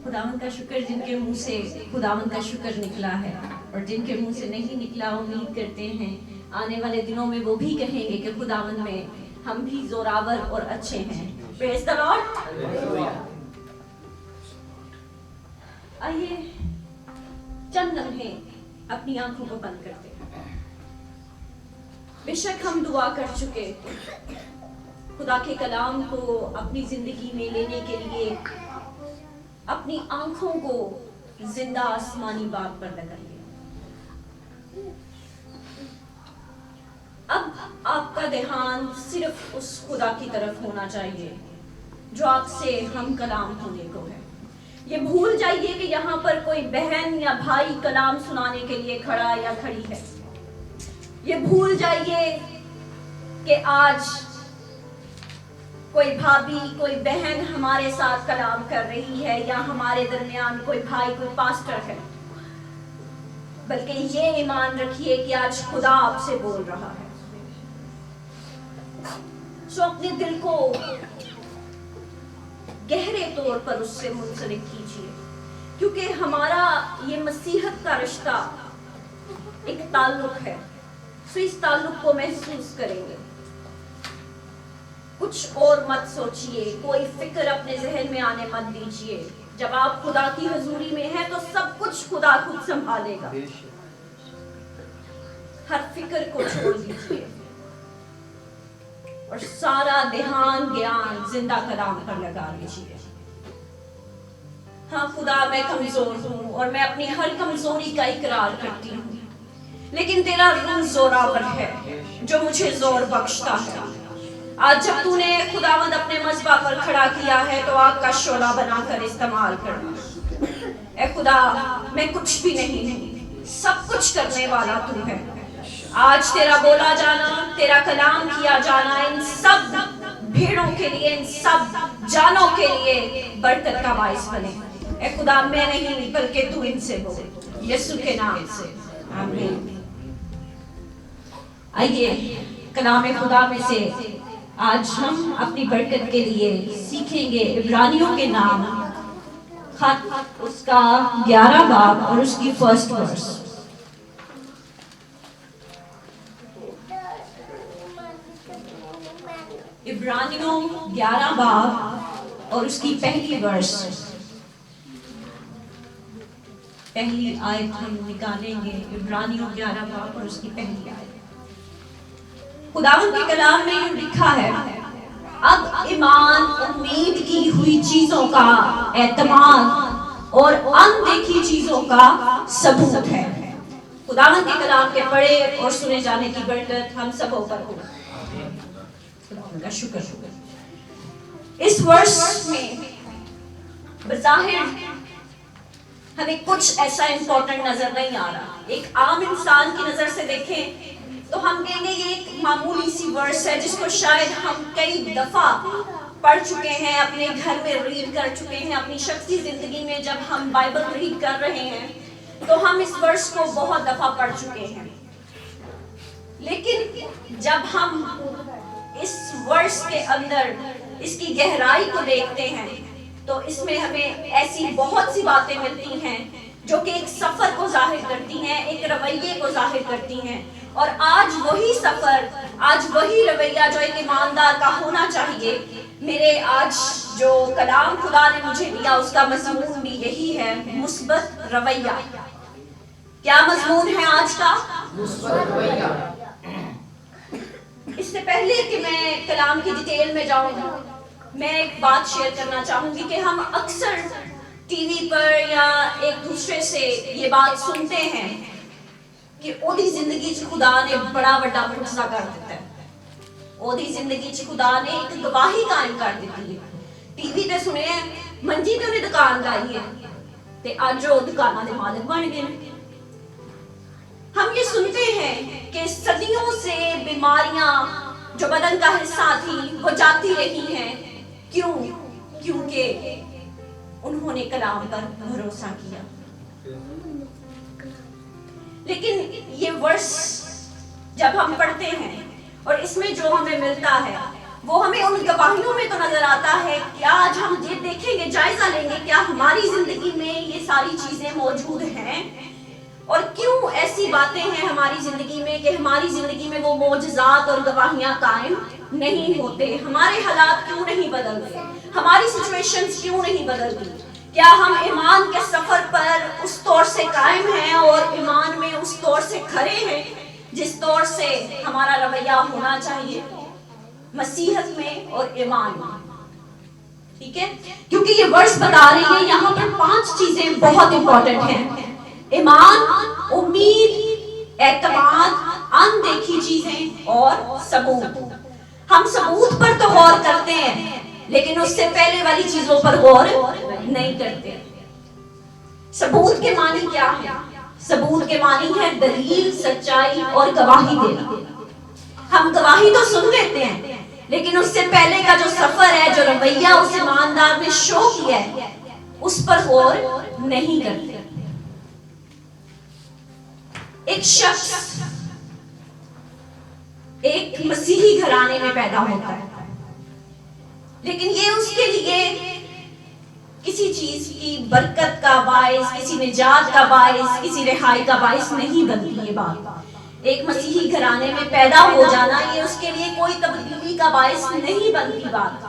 خداوند کا شکر جن کے منہ سے خداوند کا شکر نکلا ہے، اور جن کے منہ سے نہیں نکلا امید کرتے ہیں آنے والے دنوں میں وہ بھی کہیں گے کہ خداوند میں ہم بھی زوراور اور اچھے ہیں۔ پریز دی لارڈ۔ آئیے چند لمحے اپنی آنکھوں کو بند کرتے ہیں۔ بے شک ہم دعا کر چکے، خدا کے کلام کو اپنی زندگی میں لینے کے لیے اپنی آنکھوں کو زندہ آسمانی باغ پر لگائیے۔ اب آپ کا دھیان صرف اس خدا کی طرف ہونا چاہیے جو آپ سے ہم کلام ہونے کو ہے۔ یہ بھول جائیے کہ یہاں پر کوئی بہن یا بھائی کلام سنانے کے لیے کھڑا یا کھڑی ہے۔ یہ بھول جائیے کہ آج کوئی بھابھی کوئی بہن ہمارے ساتھ کلام کر رہی ہے، یا ہمارے درمیان کوئی بھائی کوئی پاسٹر ہے، بلکہ یہ ایمان رکھیے کہ آج خدا آپ سے بول رہا ہے۔ سو اپنے دل کو گہرے طور پر اس سے منسلک کیجیے، کیونکہ ہمارا یہ مسیحت کا رشتہ ایک تعلق ہے، سو اس تعلق کو محسوس کریں گے۔ کچھ اور مت سوچئے، کوئی فکر اپنے ذہن میں آنے مت دیجیے۔ جب آپ خدا کی حضوری میں ہیں تو سب کچھ خدا خود سنبھالے گا۔ ہر فکر کو چھوڑ دیجیے اور سارا دھیان گیان زندہ کلام پر لگا لیجیے۔ ہاں خدا، میں کمزور ہوں اور میں اپنی ہر کمزوری کا اقرار کرتی ہوں، لیکن تیرا روح زوراور ہے جو مجھے زور بخشتا ہے۔ آج جب تو نے خداوند اپنے مذبح پر کھڑا کیا ہے تو آگ کا شعلہ بنا کر استعمال کرنا۔ اے خدا، میں کچھ بھی نہیں ہوں، سب کچھ کرنے والا تو ہے۔ آج تیرا بولا جانا، تیرا کلام کیا جانا ان سب بھیڑوں کے لیے، ان سب جانوں کے لیے برکت کا باعث بنے۔ اے خدا، میں نہیں بلکہ تو ان سے بول، یسوع کے نام سے آمین۔ آئیے کلام خدا میں سے آج ہم اپنی برکت کے لیے سیکھیں گے عبرانیوں کے نام، خط اس کا 11 باب اور اس کی فرسٹ ورس۔ عبرانیوں 11 باب اور اس کی پہلی ورس، پہلی آیت ہم نکالیں گے۔ عبرانیوں 11 باب اور اس کی پہلی آیت۔ خداوند کے کلام میں یہ لکھا ہے، اب ایمان امید کی ہوئی چیزوں کا اعتماد اور اندیکھی چیزوں کا ثبوت ہے۔ خداوند کے کلام کے پڑھے اور سنے جانے کی برکت ہم سبوں پر ہو۔ خداوند کا شکر۔ اس ورس میں بظاہر ہمیں کچھ ایسا امپورٹنٹ نظر نہیں آ رہا۔ ایک عام انسان کی نظر سے دیکھیں تو ہم کہیں گے یہ ایک معمولی سی ورس ہے جس کو شاید ہم کئی دفعہ پڑھ چکے ہیں، اپنے گھر میں ریڈ کر چکے ہیں، اپنی شخصی زندگی میں جب ہم بائبل ریڈ کر رہے ہیں تو ہم اس ورس کو بہت دفعہ پڑھ چکے ہیں۔ لیکن جب ہم اس ورس کے اندر اس کی گہرائی کو دیکھتے ہیں تو اس میں ہمیں ایسی بہت سی باتیں ملتی ہیں جو کہ ایک سفر کو ظاہر کرتی ہیں، ایک رویے کو ظاہر کرتی ہیں، اور آج وہی سفر، آج وہی رویہ جو ایک ایماندار کا ہونا چاہیے، میرے آج جو کلام خدا نے مجھے دیا اس کا مضمون بھی یہی ہے، مثبت رویہ۔ کیا مضمون ہے آج کا؟ مثبت رویہ۔ اس سے پہلے کہ میں کلام کی ڈیٹیل میں جاؤں گا، میں ایک بات شیئر کرنا چاہوں گی کہ ہم اکثر ٹی وی پر یا ایک دوسرے سے یہ بات سنتے ہیں کہ اوہدی زندگی چ خدا نے بڑا بڑا معجزہ کر دیتا ہے، اوہدی زندگی چ خدا نے ایک گواہی قائم کر دیتی ہے۔ ٹی وی تے سنے ہیں منجی تے انہیں دکان لائی ہے تے اج وہ دکاناں دے مالک بن گئے۔ ہم یہ سنتے ہیں کہ صدیوں سے بیماریاں جو بدن کا حصہ تھی وہ جاتی رہی ہیں، کیوں؟ کیونکہ انہوں نے کلام پر بھروسہ کیا۔ لیکن یہ ورس جب ہم پڑھتے ہیں اور اس میں جو ہمیں ملتا ہے وہ ہمیں ان گواہیوں میں تو نظر آتا ہے کہ آج ہم یہ دیکھیں گے، جائزہ لیں گے کیا ہماری زندگی میں یہ ساری چیزیں موجود ہیں، اور کیوں ایسی باتیں ہیں ہماری زندگی میں کہ ہماری زندگی میں وہ معجزات اور گواہیاں قائم نہیں ہوتے، ہمارے حالات کیوں نہیں بدلتے، ہماری سچویشنز کیوں نہیں بدلتی، کیا ہم ایمان کے سفر پر اس طور سے قائم ہیں اور ایمان میں اس طور سے کھڑے ہیں جس طور سے ہمارا رویہ ہونا چاہیے مسیحت میں اور ایمان میں؟ ٹھیک ہے، کیونکہ یہ ورس بتا رہی ہے یہاں پر 5 چیزیں بہت امپورٹنٹ ہیں: ایمان، امید، اعتماد، اندیکھی چیزیں اور ثبوت۔ ہم ثبوت پر تو غور کرتے ہیں لیکن اس سے پہلے والی چیزوں پر غور نہیں کرتے۔ ثبوت کے معنی کیا ہے؟ ثبوت کے معنی ہے دلیل، سچائی اور گواہی دینا۔ ہم گواہی تو سن لیتے ہیں لیکن اس سے پہلے کا جو سفر ہے، جو رویہ اس ایماندار نے شو کیا ہے، اس پر غور نہیں کرتے۔ ایک شخص ایک مسیحی گھرانے میں پیدا ہوتا ہے لیکن یہ اس کے لیے کسی چیز کی برکت کا باعث، کسی نجات کا باعث، کسی رہائی کا باعث نہیں بنتی۔ یہ بات، ایک مسیحی گھرانے میں پیدا ہو جانا یہ اس کے لیے کوئی تبدیلی کا باعث نہیں بنتی بات،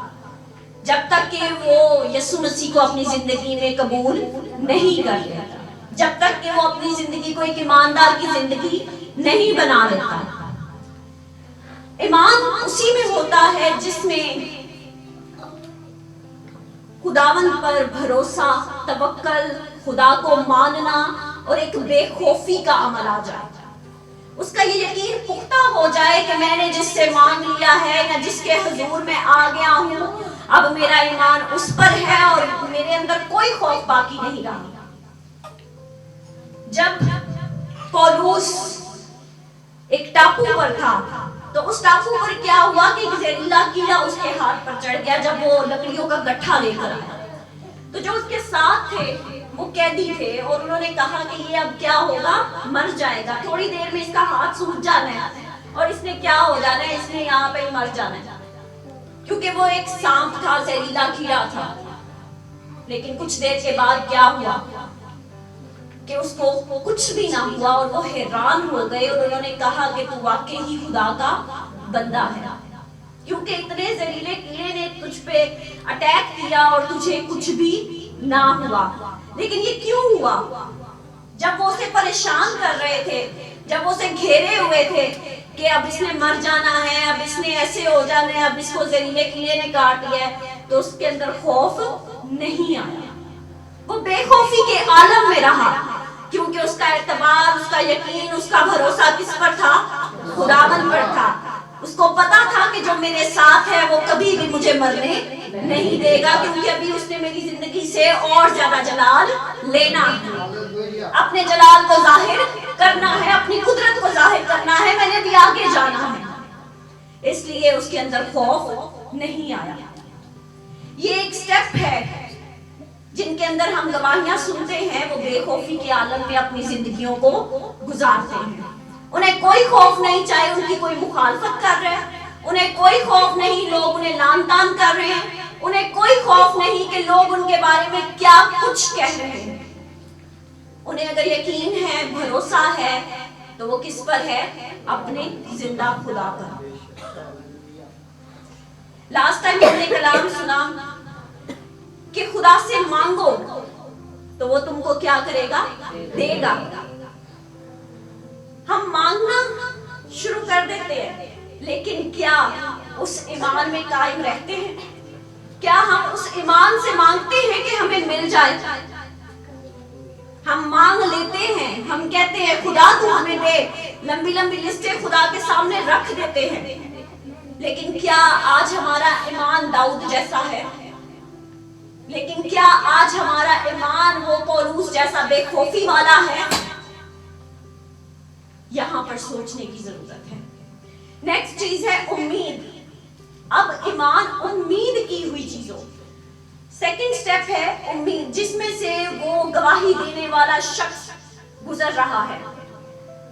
جب تک کہ وہ یسوع مسیح کو اپنی زندگی میں قبول نہیں کر لیتا، جب تک کہ وہ اپنی زندگی کو ایک ایماندار کی زندگی نہیں بنا لیتا۔ ایمان اسی میں ہوتا ہے جس میں خداوند پر بھروسہ، توکل، خدا کو ماننا اور ایک بے خوفی کا عمل آ جائے، اس کا یہ یقین پختہ ہو جائے کہ میں نے جس سے مانگ لیا ہے یا جس کے حضور میں آ گیا ہوں، اب میرا ایمان اس پر ہے اور میرے اندر کوئی خوف باقی نہیں رہا۔ جب پولوس ایک ٹاپو پر تھا تو اس ٹاپو پر کیا ہوا کہ ایک زہریلا کیڑا اس کے ہاتھ پر چڑھ گیا جب وہ لکڑیوں کا گٹھا لے کر آیا۔ تو جو اس کے ساتھ تھے وہ قیدی تھے اور انہوں نے کہا کہ یہ اب کیا ہوگا، مر جائے گا، تھوڑی دیر میں اس کا ہاتھ سوج جانا ہے اور اس نے کیا ہو جانا ہے، اس نے یہاں پہ مر جانا ہے، کیونکہ وہ ایک سانپ تھا، زہریلا کیڑا تھا۔ لیکن کچھ دیر کے بعد کیا ہوا کہ اس کو کچھ بھی نہ ہوا اور وہ حیران ہو گئے اور انہوں نے کہا کہ تو واقعی ہی خدا کا بندہ ہے، کیونکہ اتنے زہریلے کیڑے نے تجھ پہ اٹیک کیا اور تجھے کچھ بھی نہ ہوا۔ لیکن یہ کیوں ہوا؟ جب وہ اسے پریشان کر رہے تھے، جب وہ اسے گھیرے ہوئے تھے کہ اب اس نے مر جانا ہے، اب اس نے ایسے ہو جانا ہے، اب اس کو زہریلے کیڑے نے کاٹ لیا ہے، تو اس کے اندر خوف نہیں آیا، وہ بے خوفی کے عالم میں رہا، کیونکہ اس کا اعتبار، اس کا یقین، اس کا بھروسہ کس پر تھا؟ خداوند پر تھا۔ اس کو پتا تھا کہ جو میرے ساتھ ہے وہ کبھی بھی مجھے مرنے نہیں دے گا، کیونکہ ابھی اس نے میری زندگی سے اور زیادہ جلال لینا ہے، اپنے جلال کو ظاہر کرنا ہے، اپنی قدرت کو ظاہر کرنا ہے، میں نے بھی آگے جانا ہے، اس لیے اس کے اندر خوف نہیں آیا۔ یہ ایک سٹیپ ہے جن کے اندر ہم گواہیاں سنتے ہیں، وہ بے خوفی کے عالم میں اپنی زندگیوں کو گزارتے ہیں۔ انہیں کوئی خوف نہیں، چاہے ان کی کوئی مخالفت کر رہے ہیں، انہیں کوئی خوف نہیں لوگ انہیں لان تان کر رہے ہیں، انہیں کوئی خوف نہیں کہ لوگ ان کے بارے میں کیا کچھ کہہ رہے ہیں۔ انہیں اگر یقین ہے، بھروسہ ہے، تو وہ کس پر ہے؟ اپنے زندہ خدا پر۔ لاسٹ ٹائم ہم نے کلام سنا کہ خدا سے مانگو تو وہ تم کو کیا کرے گا؟ دے گا۔ ہم مانگنا شروع کر دیتے ہیں لیکن کیا اس ایمان میں قائم رہتے ہیں؟ کیا ہم اس ایمان سے مانگتے ہیں کہ ہمیں مل جائے؟ ہم مانگ لیتے ہیں، ہم کہتے ہیں خدا تو ہمیں دے، لمبی لمبی لسٹیں خدا کے سامنے رکھ دیتے ہیں، لیکن کیا آج ہمارا ایمان داؤد جیسا ہے؟ لیکن کیا آج ہمارا ایمان وہ پولوس جیسا بے خوفی والا ہے؟ یہاں پر سوچنے کی ضرورت ہے۔ نیکسٹ چیز ہے امید۔ اب ایمان امید کی ہوئی چیزوں، سیکنڈ سٹیپ ہے امید، جس میں سے وہ گواہی دینے والا شخص گزر رہا ہے۔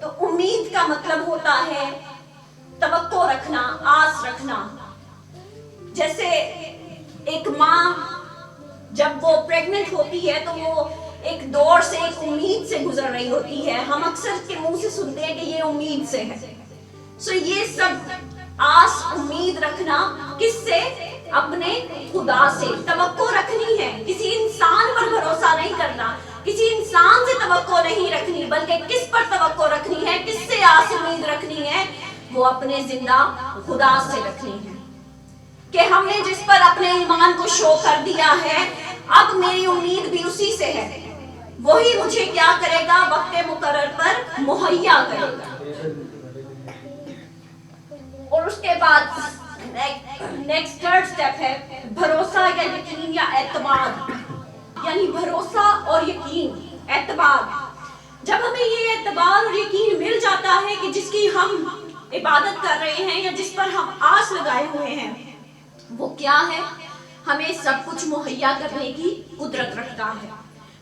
تو امید کا مطلب ہوتا ہے توقع رکھنا، آس رکھنا، جیسے ایک ماں جب وہ پریگننٹ ہوتی ہے تو وہ ایک دور سے، ایک امید سے گزر رہی ہوتی ہے. ہم اکثر کے منہ سے سنتے ہیں کہ یہ امید سے ہے. سو یہ سب آس امید رکھنا کس سے؟ اپنے خدا سے. توقع رکھنی ہے، کسی انسان پر بھروسہ نہیں کرنا، کسی انسان سے توقع نہیں رکھنی، بلکہ کس پر توقع رکھنی ہے، کس سے آس امید رکھنی ہے؟ وہ اپنے زندہ خدا سے رکھنی ہے کہ ہم نے جس پر اپنے ایمان کو شو کر دیا ہے، اب میری امید بھی اسی سے ہے. وہی مجھے کیا کرے گا؟ وقت مقرر پر مہیا کرے گا. اور اس کے بعد نیکسٹ تھرڈ سٹیپ ہے بھروسہ یا یقین یا اعتماد. یعنی بھروسہ اور یقین، اعتماد. جب ہمیں یہ اعتماد اور یقین مل جاتا ہے کہ جس کی ہم عبادت کر رہے ہیں یا جس پر ہم آس لگائے ہوئے ہیں وہ کیا ہے؟ ہمیں سب کچھ مہیا کرنے کی قدرت رکھتا ہے،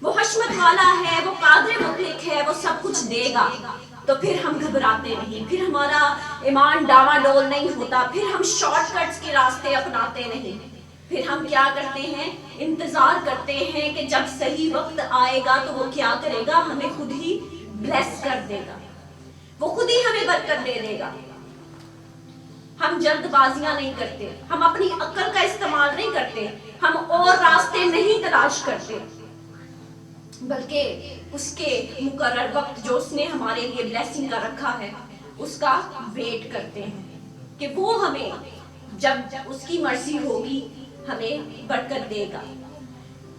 وہ حشمت والا ہے، وہ قادر مطلق ہے، وہ سب کچھ دے گا. تو پھر ہم گھبراتے نہیں، پھر ہمارا ایمان ڈاواڈول نہیں ہوتا، پھر ہم شارٹ کٹس کے راستے اپناتے نہیں. پھر ہم کیا کرتے ہیں؟ انتظار کرتے ہیں کہ جب صحیح وقت آئے گا تو وہ کیا کرے گا؟ ہمیں خود ہی بلیس کر دے گا، وہ خود ہی ہمیں برکت دے دے گا. ہم جلد بازیاں نہیں کرتے، ہم اپنی عقل کا استعمال نہیں کرتے، ہم اور راستے نہیں تلاش کرتے، بلکہ اس کے مقرر وقت جو اس نے ہمارے لیے بلیسنگ کا رکھا ہے اس کا ویٹ کرتے ہیں کہ وہ ہمیں جب اس کی مرضی ہوگی ہمیں برکت دے گا.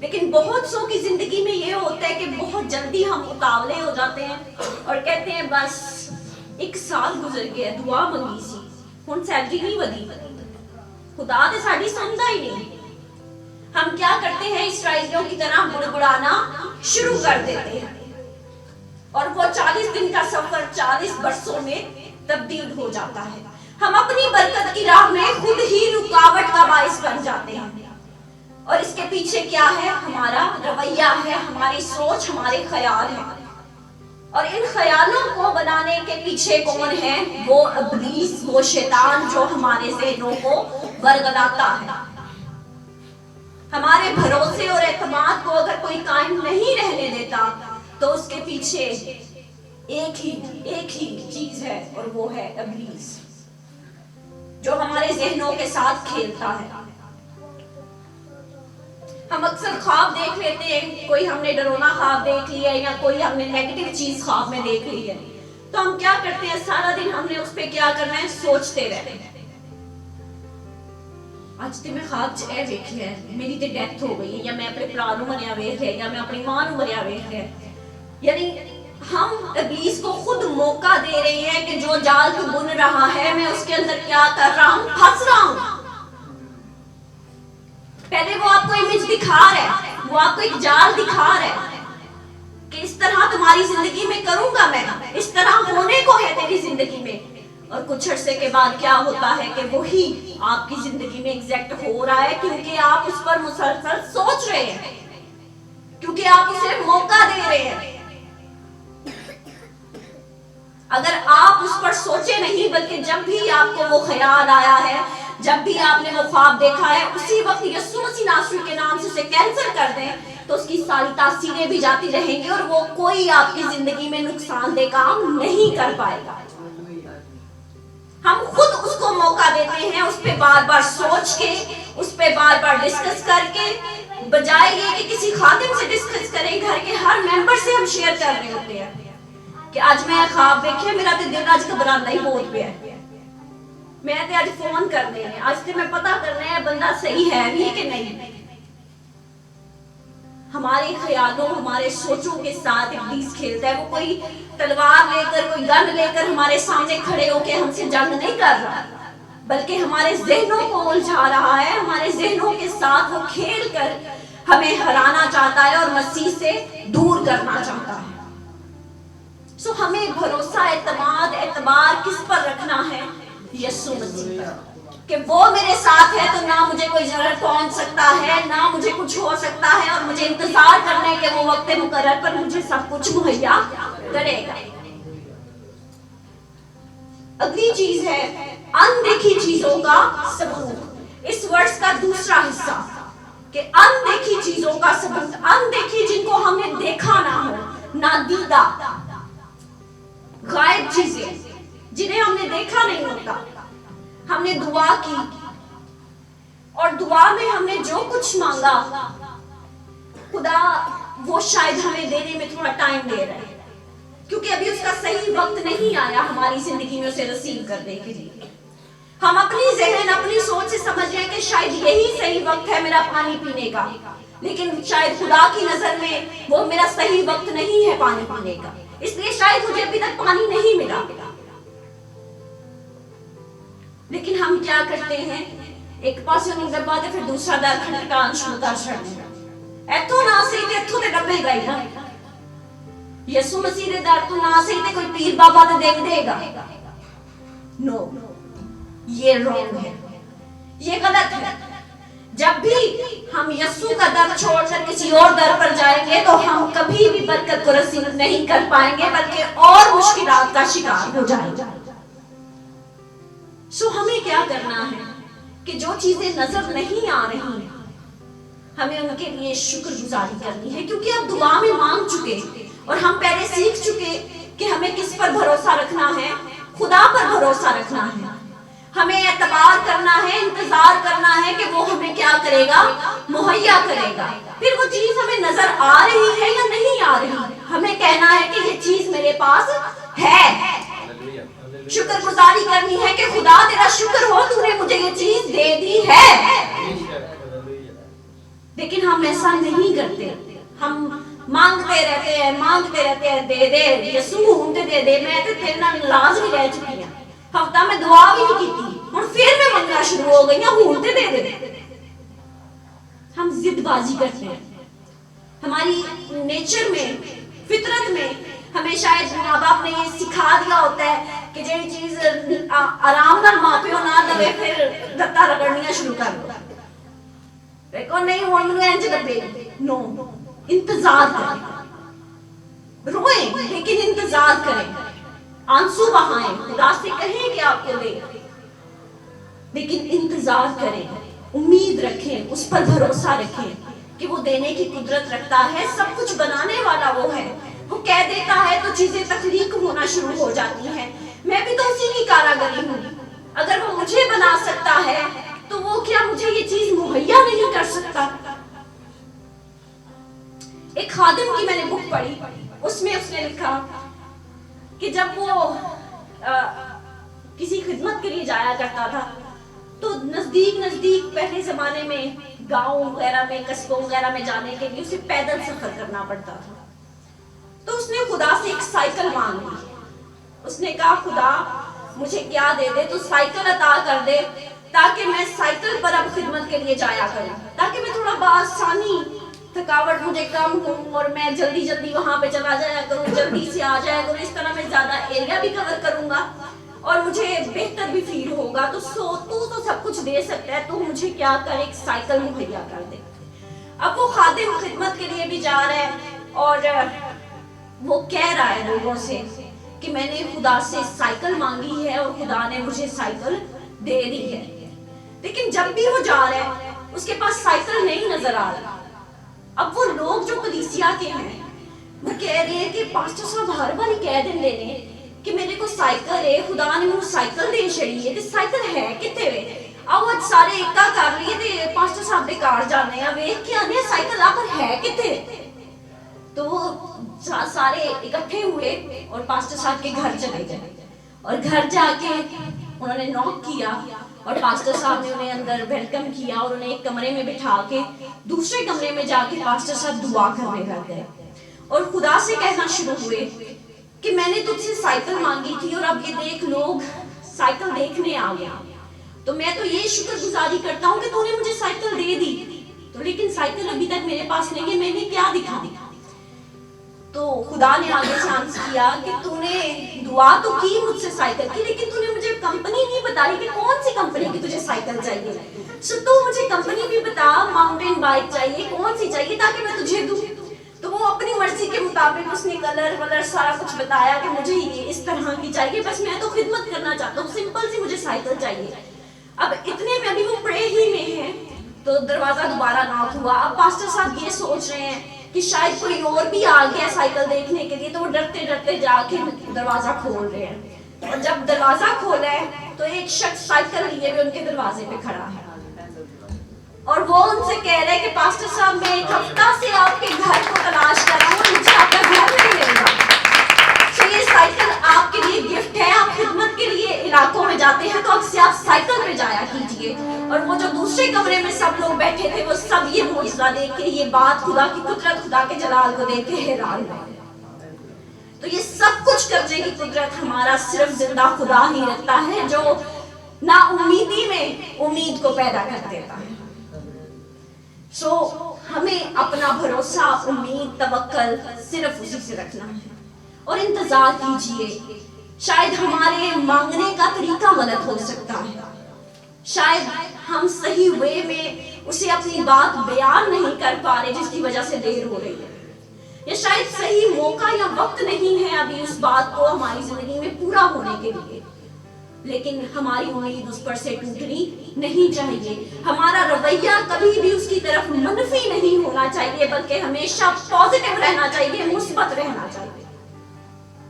لیکن بہت سو کی زندگی میں یہ ہوتا ہے کہ بہت جلدی ہم اتاولے ہو جاتے ہیں اور کہتے ہیں بس 1 سال گزر گیا، دعا منگی سی ہن سیلری نہیں ودی، خدا تے ساڈی سندا ہی نہیں. ہم کیا کرتے ہیں؟ اسرائیلیوں کی طرح بڑبڑانا شروع کر دیتے ہیں اور وہ 40 دن کا سفر 40 برسوں میں تبدیل ہو جاتا ہے. ہم اپنی برکت کی راہ میں خود ہی رکاوٹ کا باعث بن جاتے ہیں. اور اس کے پیچھے کیا ہے؟ ہمارا رویہ ہے، ہماری سوچ، ہمارے خیال ہیں. اور ان خیالوں کو بنانے کے پیچھے کون ہے؟ وہ ابلیس، وہ شیطان جو ہمارے ذہنوں کو ورگلاتا ہے. ہمارے بھروسے اور اعتماد کو اگر کوئی قائم نہیں رہنے دیتا تو اس کے پیچھے ایک ہی چیز ہے اور وہ ہے ابلیس جو ہمارے ذہنوں کے ساتھ کھیلتا ہے. ہم اکثر خواب دیکھ لیتے ہیں، کوئی ہم نے ڈرونا خواب دیکھ لیا ہے یا کوئی ہم نے نیگیٹو چیز خواب میں دیکھ لی ہے تو ہم کیا کرتے ہیں؟ سارا دن ہم نے اس پہ کیا کرنا ہے؟ سوچتے رہتے ہیں. اج تے میں خواب چ اے ویکھیا ہے میری تے ڈیتھ ہو گئی ہے، یا میں اپنے پرا نو مریا ویکھ رہا یا میں اپنی ماں نو مریا ویکھ رہا. یعنی ہم ابلیس کو خود موقع دے رہے ہیں کہ جو جال تو بن رہا ہے میں اس کے اندر کیا کر رہا ہوں؟ پھنس رہا ہوں. پہلے وہ آپ کو امیج دکھا رہا ہے، وہ آپ کو ایک جال دکھا رہا ہے کہ اس طرح تمہاری زندگی میں کروں گا، میں اس طرح ہونے کو ہے تیری زندگی میں. اور کچھ عرصے کے بعد کیا ہوتا ہے کہ وہی آپ کی زندگی میں ایگزیکٹ ہو رہا ہے کیونکہ آپ اس پر مسلسل سوچ رہے ہیں، کیونکہ آپ اسے موقع دے رہے ہیں. اگر آپ اس پر سوچے نہیں بلکہ جب بھی آپ کو وہ خیال آیا ہے، جب بھی آپ نے وہ خواب دیکھا ہے اسی وقت یسوع مسیح ناصری کے نام سے اسے کینسل کر دیں تو اس کی ساری تاثیریں بھی جاتی رہیں گی اور وہ کوئی آپ کی زندگی میں نقصان دہ کام نہیں کر پائے گا. ہم خود اس کو موقع دیتے ہیں، اس پہ بار بار سوچ کے، اس پہ بار بار ڈسکس کر کے، بجائے یہ کہ کسی خادم سے ڈسکس کریں. گھر کے ہر ممبر سے ہم شیئر کر رہے ہوتے ہیں کہ آج میں خواب دیکھے، میرا تے دل آج گھبرانا ہی بہت پیا ہے، میں تے آج فون کرنے ہیں، آج تے میں پتہ کرنا ہے بندہ صحیح ہے بھی کہ نہیں. ہمارے خیالوں، ہمارے سوچوں کے ساتھ ابلیس کھیلتا ہے. وہ کوئی تلوار لے کر، کوئی گن لے کر ہمارے سامنے کھڑے ہو کے ہم سے جنگ نہیں کر رہا، بلکہ ہمارے ذہنوں کو الجھا رہا ہے. ہمارے ذہنوں کے ساتھ وہ کھیل کر ہمیں ہرانا چاہتا ہے اور مسیح سے دور کرنا چاہتا ہے. سو ہمیں بھروسہ، اعتماد، اعتبار کس پر رکھنا ہے؟ یسوع مسیح پر، کہ وہ میرے ساتھ ہے تو نہ مجھے کوئی ضرر پہنچ سکتا ہے، نہ مجھے کچھ ہو سکتا ہے، اور مجھے انتظار کرنے کے وہ وقت مقرر پر مجھے سب کچھ مہیا کرے گا. اگلی چیز ہے اندیکھی چیزوں کا ثبوت. اس ورس کا دوسرا حصہ کہ اندیکھی چیزوں کا سبب، اندیکھی جن کو ہم نے دیکھا نہ ہو، نادیدہ غائب چیزیں جنہیں ہم نے دیکھا نہیں ہوتا. ہم نے دعا کی اور دعا میں ہم نے جو کچھ مانگا خدا وہ شاید ہمیں دینے میں تھوڑا ٹائم دے رہا ہے کیونکہ ابھی اس کا صحیح وقت نہیں آیا ہماری زندگی میں اسے ریسیو کرنے کے لیے. ہم اپنی ذہن اپنی سوچ سے سمجھ رہے ہیں کہ شاید یہی صحیح وقت ہے میرا پانی پینے کا، لیکن شاید خدا کی نظر میں وہ میرا صحیح وقت نہیں ہے پانی پینے کا، اس لیے شاید مجھے ابھی تک پانی نہیں ملا. لیکن ہم کیا کرتے ہیں، ایک پاسے نہیں دبا دے پھر دوسرا در کھٹکان شروع کر چھڑنے ایتھوں نہ صحیح تے ایتھوں تے ڈبے گئی نا. یسوع مسیح دے در تو نہ صحیح تے کوئی پیر بابا تے دیکھ دے گا. نو، یہ رونگ ہے، یہ غلط ہے. جب بھی ہم یسوع کا در چھوڑ کر کسی اور در پر جائیں گے تو ہم کبھی بھی برکت کو رسید نہیں کر پائیں گے بلکہ اور مشکلات کا شکار ہو جائیں گے. سو ہمیں کیا کرنا ہے کہ جو چیزیں نظر نہیں آ رہی ہیں ہمیں ان کے لیے شکر گزاری کرنی ہے، کیونکہ اب دعا میں مانگ چکے اور ہم پہلے سیکھ چکے کہ ہمیں کس پر بھروسہ رکھنا ہے، خدا پر بھروسہ رکھنا ہے. ہمیں اعتبار کرنا ہے، انتظار کرنا ہے کہ وہ ہمیں کیا کرے گا، مہیا کرے گا. پھر وہ چیز ہمیں نظر آ رہی ہے یا نہیں آ رہی، ہمیں کہنا ہے کہ یہ چیز میرے پاس ہے. شکر گزاری کرنی ہے کہ خدا تیرا شکر ہو تو نے مجھے یہ چیز دے دی ہے. لیکن ہم ایسا نہیں کرتے، ہم مانگتے رہتے ہیں دے دے یسوع ہونتے دے دے. میں تے تیرے نال ناراض بھی رہ چکی ہوں، ہفتہ میں دعا بھی نہیں کی تھی اور پھر میں منگنا شروع ہو گئی ہوں ہونتے دے دے. ہم ضد بازی کرتے ہیں. ہماری نیچر میں، فطرت میں ہمیں شاید ماں باپ نے یہ سکھا دیا ہوتا ہے کہ جی چیز آرام نال ماں پیو نہ دے پھر دتا رگڑنیاں شروع کر دو. دیکھو نہیں ہون منوں انج دبے. نو، انتظار کریں، روئیں لیکن انتظار کریں، آنسو بہائیں، خدا سے کہیں کہ آپ کو دے، لیکن انتظار کریں، امید رکھیں، اس پر بھروسہ رکھیں کہ وہ دینے کی قدرت رکھتا ہے. سب کچھ بنانے والا وہ ہے، وہ کہہ دیتا ہے تو چیزیں تخلیق ہونا شروع ہو جاتی ہیں. میں بھی تو اسی کی کاراگری ہوں. اگر وہ مجھے بنا سکتا ہے تو وہ کیا مجھے یہ چیز مہیا نہیں کر سکتا؟ ایک خادم کی میں نے بک پڑھی، اس میں اس نے لکھا کہ جب وہ کسی خدمت کے لیے جایا کرتا تھا تو نزدیک پہلے زمانے میں گاؤں وغیرہ میں، قصبوں وغیرہ میں جانے کے لیے اسے پیدل سفر کرنا پڑتا تھا. تو اس نے خدا سے ایک سائیکل مانگ لی. اس نے کہا خدا مجھے کیا دے دے تو سائیکل عطا کر دے تاکہ میں سائیکل پر اب خدمت کے لیے جایا کروں، تاکہ میں تھوڑا بآسانی تھکاوٹ مجھے کم ہو اور میں جلدی وہاں پہ چلا جایا کروں، جلدی سے آ جایا کروں. اس طرح میں زیادہ ایریا بھی کور کروں گا اور مجھے بہتر بھی فیل ہوگا. تو سب کچھ دے سکتا ہے، تو مجھے کیا کر ایک سائیکل مہیا کر دے. اب وہ خادم خدمت کے لیے بھی جا رہا ہے اور وہ کہہ رہا ہے لوگوں سے کہ میں نے خدا سے سائیکل مانگی ہے اور خدا نے مجھے سائیکل دے دی ہے. لیکن جب بھی وہ جا رہا ہے اس کے پاس سائیکل نہیں نظر آ رہا. اب وہ لوگ جو کلیسیا کے ہیں وہ کہہ رہے ہیں کہ پاسٹر صاحب ہر بار کہہ دیں نے کہ میرے کو سائیکل ہے، خدا نے مجھے سائیکل دے چھڑی ہے تے سائیکل ہے کتے وے. آؤ اج سارے اکٹھا کر لیے تے پاسٹر صاحب دے گھر جانے آ ویکھ کے آنے سائیکل آ پر ہے کتے. تو وہ سارے اکٹھے ہوئے اور پاسٹر صاحب کے گھر چلے گئے اور گھر جا کے انہوں نے نوک کیا اور پاسٹر صاحب نے انہیں اندر ویلکم کیا اور انہیں ایک کمرے میں بٹھا کے دوسرے کمرے میں جا کے پاسٹر صاحب دعا کرنے لگ گئے اور خدا سے کہنا شروع ہوئے کہ میں نے تجھ سے سائیکل مانگی تھی اور اب یہ دیکھ لوگ سائیکل دیکھنے آ گیا. تو میں تو یہ شکر گزاری کرتا ہوں کہ تو نے مجھے سائیکل دے دی، تو لیکن سائیکل ابھی تک میرے پاس نہیں ہے، میں نے کیا دکھا دی. تو خدا نے آگے چانس کیا کہ تو نے دعا تو کی مجھ سے سائیکل کی، لیکن تو نے مجھے کمپنی نہیں بتائی کہ کون سی کمپنی کی تجھے سائیکل چاہیے. سو تو مجھے کمپنی بھی بتا، ماؤنٹین بائک چاہیے کون سی چاہیے تاکہ میں تجھے دوں. تو وہ اپنی مرضی کے مطابق اس نے کلر سارا کچھ بتایا کہ مجھے یہ اس طرح کی چاہیے، بس میں تو خدمت کرنا چاہتا ہوں، سمپل سی مجھے سائیکل چاہیے. اب اتنے میں ابھی وہ پرے ہی میں ہیں تو دروازہ دوبارہ ناک ہوا. اب پاسٹر صاحب یہ سوچ رہے ہیں کہ شاید کوئی اور بھی آ گیا سائیکل دیکھنے کے لیے, تو وہ ڈرتے ڈرتے جا کے دروازہ کھول رہے ہیں. اور جب دروازہ کھولا ہے تو ایک شخص سائیکل لیے ہوئے ان کے دروازے پہ کھڑا ہے, اور وہ ان سے کہہ رہے کہ پاسٹر صاحب میں ایک ہفتہ سے آپ کے گھر کو تلاش کر رہا ہوں, مجھے آپ کا گھر نہیں مل رہا. تو یہ سائیکل آپ کے لیے گفٹ ہے, آپ خدمت کے لیے علاقوں میں جاتے ہیں تو اکثر آپ سائیکل پہ جایا کیجیے. اور وہ جو دوسرے کمرے میں سب لوگ بیٹھے تھے وہ سب یہ معجزہ دیکھ کے, یہ بات خدا کی قدرت, خدا کے جلال کو دیکھ کے حیران ہوئے. تو یہ سب کچھ کرنے کی قدرت ہمارا صرف زندہ خدا ہی رکھتا ہے, جو نا امیدی میں امید کو پیدا کر دیتا ہے. سو ہمیں اپنا بھروسہ, امید, توکل صرف اسی سے رکھنا ہے اور انتظار کیجئے. شاید ہمارے مانگنے کا طریقہ غلط ہو سکتا ہے, شاید ہم صحیح وے میں اسے اپنی بات بیان نہیں کر پا رہے جس کی وجہ سے دیر ہو رہی ہے, یا شاید صحیح موقع یا وقت نہیں ہے ابھی اس بات کو ہماری زندگی میں پورا ہونے کے لیے. لیکن ہماری امید اس پر سے ٹوٹنی نہیں چاہیے. ہمارا رویہ کبھی بھی اس کی طرف منفی نہیں ہونا چاہیے, بلکہ ہمیشہ پازیٹیو رہنا چاہیے, مثبت رہنا چاہیے.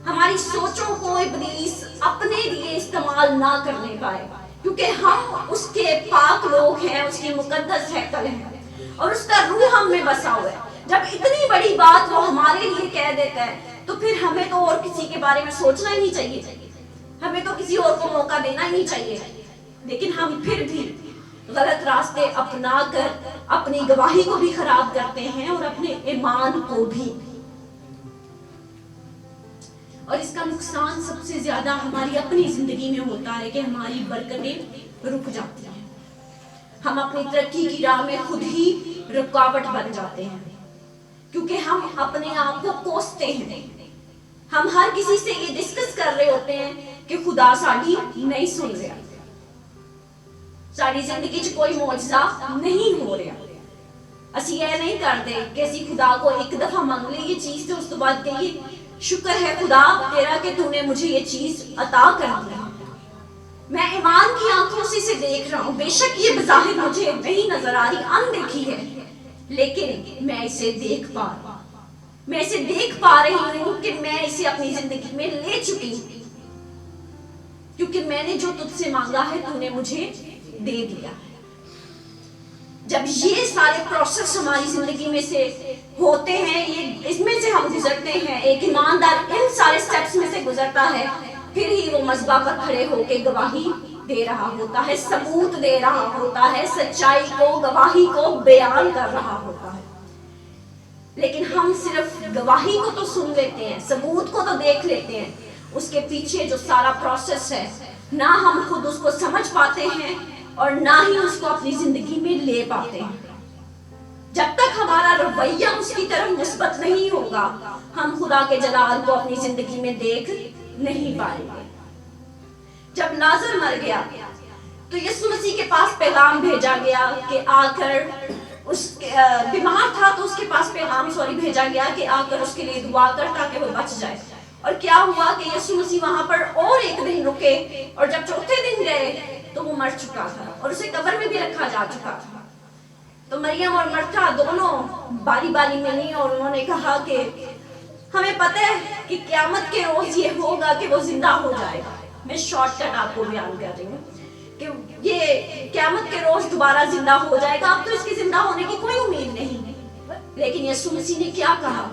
ہماری سوچوں کو ابلیس اپنے لیے استعمال نہ کرنے پائے, کیونکہ ہم اس کے پاک لوگ ہیں, اس کی مقدس ہیکل ہیں, اور اس کا روح ہم میں بسا ہوا ہے. جب اتنی بڑی بات وہ ہمارے لیے کہہ دیتا ہے تو پھر ہمیں تو اور کسی کے بارے میں سوچنا ہی نہیں چاہیے, ہمیں تو کسی اور کو موقع دینا ہی نہیں چاہیے. لیکن ہم پھر بھی غلط راستے اپنا کر اپنی گواہی کو بھی خراب کرتے ہیں اور اپنے ایمان کو بھی. اور اس کا نقصان سب سے زیادہ ہماری اپنی زندگی میں ہوتا ہے کہ ہماری برکتیں رک جاتی ہیں. ہم اپنی ترقی کی راہ میں خود ہی رکاوٹ بن جاتے ہیں, کیونکہ ہم اپنے آپ کو کوستے ہیں. ہم ہر کسی سے یہ ڈسکس کر رہے ہوتے ہیں کہ خدا ساڈی نہیں سن رہا, ساری زندگی چ کوئی معجزہ نہیں ہو رہا. اسی یہ نہیں کرتے کہ اسی خدا کو ایک دفعہ مانگ لیں یہ چیز, تو اس تو بعد کہیے شکر ہے خدا تیرا کہ تو نے مجھے یہ چیز عطا کر دی. میں ایمان کی آنکھوں سے اسے دیکھ رہا ہوں, بے شک یہ بظاہر مجھے نہیں نظر آ رہی, اندیکھی ہے, لیکن میں اسے دیکھ پا رہا ہوں, میں اسے دیکھ پا رہی ہوں کہ میں اسے اپنی زندگی میں لے چکی ہوں, کیونکہ میں نے جو تجھ سے مانگا ہے تو نے مجھے دے دیا. جب یہ سارے پروسیس ہماری زندگی میں سے ہوتے ہیں, یہ اس میں سے ہم گزرتے ہیں, ایک ایماندار ان سارے سٹیپس میں سے گزرتا ہے, پھر ہی وہ مذبح پر کھڑے ہو کے گواہی دے رہا ہوتا ہے, ثبوت دے رہا ہوتا ہے, سچائی کو, گواہی کو بیان کر رہا ہوتا ہے. لیکن ہم صرف گواہی کو تو سن لیتے ہیں, ثبوت کو تو دیکھ لیتے ہیں, اس کے پیچھے جو سارا پروسیس ہے نہ ہم خود اس کو سمجھ پاتے ہیں اور نہ ہی اس کو اپنی زندگی میں لے پاتے ہیں. جب تک ہمارا رویہ اس کی طرف مثبت نہیں ہوگا ہم خدا کے جلال کو اپنی زندگی میں دیکھ نہیں پائیں گے. جب لازر مر گیا تو یسوع مسیح کے پاس پیغام بھیجا گیا کہ آ کر اس بیمار تھا تو اس کے پاس پیغام بھیجا گیا کہ آ کر اس کے لیے دعا کر تاکہ وہ بچ جائے. اور کیا ہوا کہ یسوع مسیح وہاں پر اور ایک دن رکے, اور جب چوتھے دن گئے تو وہ مر چکا تھا اور اسے قبر میں بھی رکھا جا چکا تھا. تو مریم اور مرتا دونوں باری باری ملی اور انہوں نے کہا کہ ہمیں پتہ ہے کہ قیامت کے روز یہ ہوگا کہ وہ زندہ ہو جائے گا. میں شارٹ کٹ آپ کو بیان کر رہی ہوں کہ یہ قیامت کے روز دوبارہ زندہ ہو جائے گا. اب تو اس کے زندہ ہونے کی کوئی امید نہیں. لیکن یسوع مسیح نے کیا کہا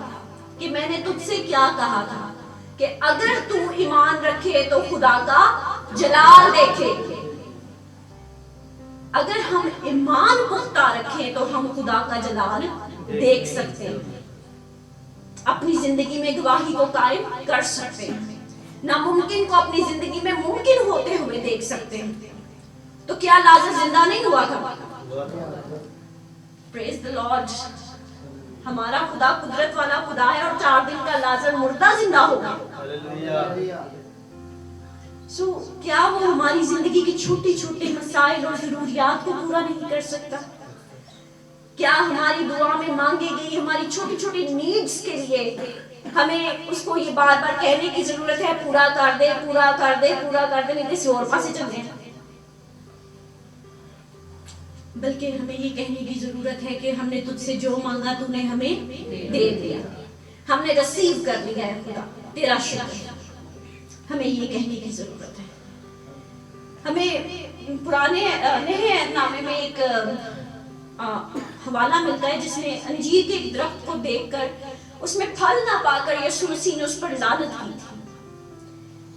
کہ میں نے تجھ سے کیا کہا تھا کہ اگر تو ایمان رکھے تو خدا کا جلال دیکھے. اگر ہم ایمان پختہ رکھیں تو ہم خدا کا جلال دیکھ سکتے ہیں, اپنی زندگی میں گواہی کو قائم کر سکتے ہیں, ناممکن کو اپنی زندگی میں ممکن ہوتے ہوئے دیکھ سکتے ہیں. تو کیا لازر زندہ نہیں ہوا تھا؟ پریز دی لارڈ. ہمارا خدا قدرت والا خدا ہے, اور 4 دن کا لازر مردہ زندہ ہوگا. کیا وہ ہماری زندگی کی چھوٹی چھوٹی مسائل اور ضروریات کو پورا نہیں کر سکتا؟ کیا ہماری دعا میں مانگی گئی ہماری چھوٹی چھوٹی نیڈز کے لیے ہمیں اس کو یہ بار بار کہنے کی ضرورت ہے پورا کر دے, پورا کر دے, پورا کر دے, نہیں کسی اور پاسے چلتے ہیں. بلکہ ہمیں یہ کہنے کی ضرورت ہے کہ ہم نے تجھ سے جو مانگا تو نے ہمیں دے دیا، ہم نے ریسیو کر لیا ہے خدا، تیرا شکر۔ ہمیں یہ کہنے کی ضرورت ہے۔ ہمیں پرانے نئے عہد نامے میں ایک حوالہ ملتا ہے جس میں انجیر کے درخت کو دیکھ کر اس میں پھل نہ پا کر یسوع مسیح نے اس پر لعنت کی تھی۔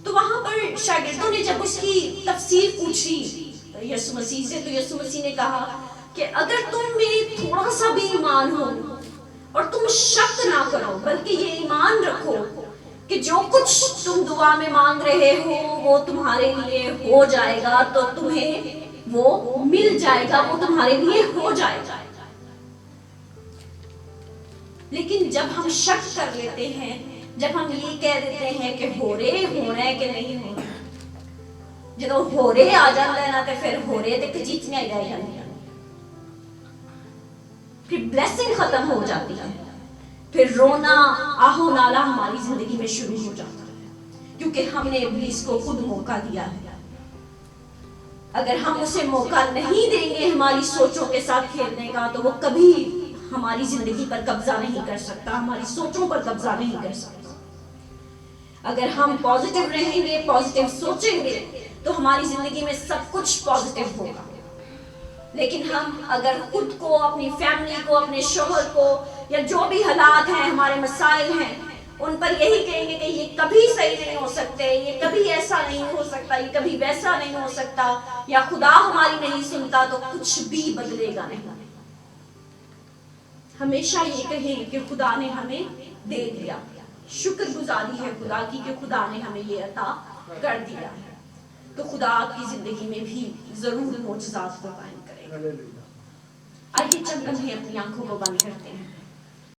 تو وہاں پر شاگردوں نے جب اس کی تفسیر پوچھی یسوع مسیح سے، تو یسوع مسیح نے کہا کہ اگر تم میں تھوڑا سا بھی ایمان ہو اور تم شک نہ کرو، بلکہ یہ ایمان رکھو کہ جو کچھ تم دعا میں مانگ رہے ہو وہ تمہارے لیے ہو جائے گا، تو تمہیں وہ مل جائے گا، وہ تمہارے لیے ہو جائے گا۔ لیکن جب ہم شک کر لیتے ہیں، جب ہم یہ کہہ دیتے ہیں کہ ہو رہے ہونا ہے کہ نہیں ہونا، جدو ہو رہے آ جاتا ہے نا تو پھر ہو رہے تے کچیچیاں ہی رہ جاتی ہیں، پھر بلیسنگ ختم ہو جاتی ہے، پھر رونا آہو نالا ہماری زندگی میں شروع ہو جاتا ہے، کیونکہ ہم نے ابلیس کو خود موقع دیا ہے۔ اگر ہم اسے موقع نہیں دیں گے ہماری سوچوں کے ساتھ کھیلنے کا، تو وہ کبھی ہماری زندگی پر قبضہ نہیں کر سکتا، ہماری سوچوں پر قبضہ نہیں کر سکتا۔ اگر ہم پازیٹیو رہیں گے، پازیٹیو سوچیں گے، تو ہماری زندگی میں سب کچھ پازیٹیو ہوگا۔ لیکن ہم اگر خود کو، اپنی فیملی کو، اپنے شوہر کو، یا جو بھی حالات ہیں، ہمارے مسائل ہیں، ان پر یہی کہیں گے کہ یہ کبھی صحیح نہیں ہو سکتے، یہ کبھی ایسا نہیں ہو سکتا، یہ کبھی ویسا نہیں ہو سکتا، یا خدا ہماری نہیں سنتا، تو کچھ بھی بدلے گا نہیں۔ ہمیشہ یہ کہیں کہ خدا نے ہمیں دے دیا، شکر گزاری ہے خدا کی کہ خدا نے ہمیں یہ عطا کر دیا ہے۔ تو خدا آپ کی زندگی میں بھی ضرور معجزات کو قائم کرے گا۔ آئیے چند لمحے اپنی آنکھوں کو بند کرتے ہیں۔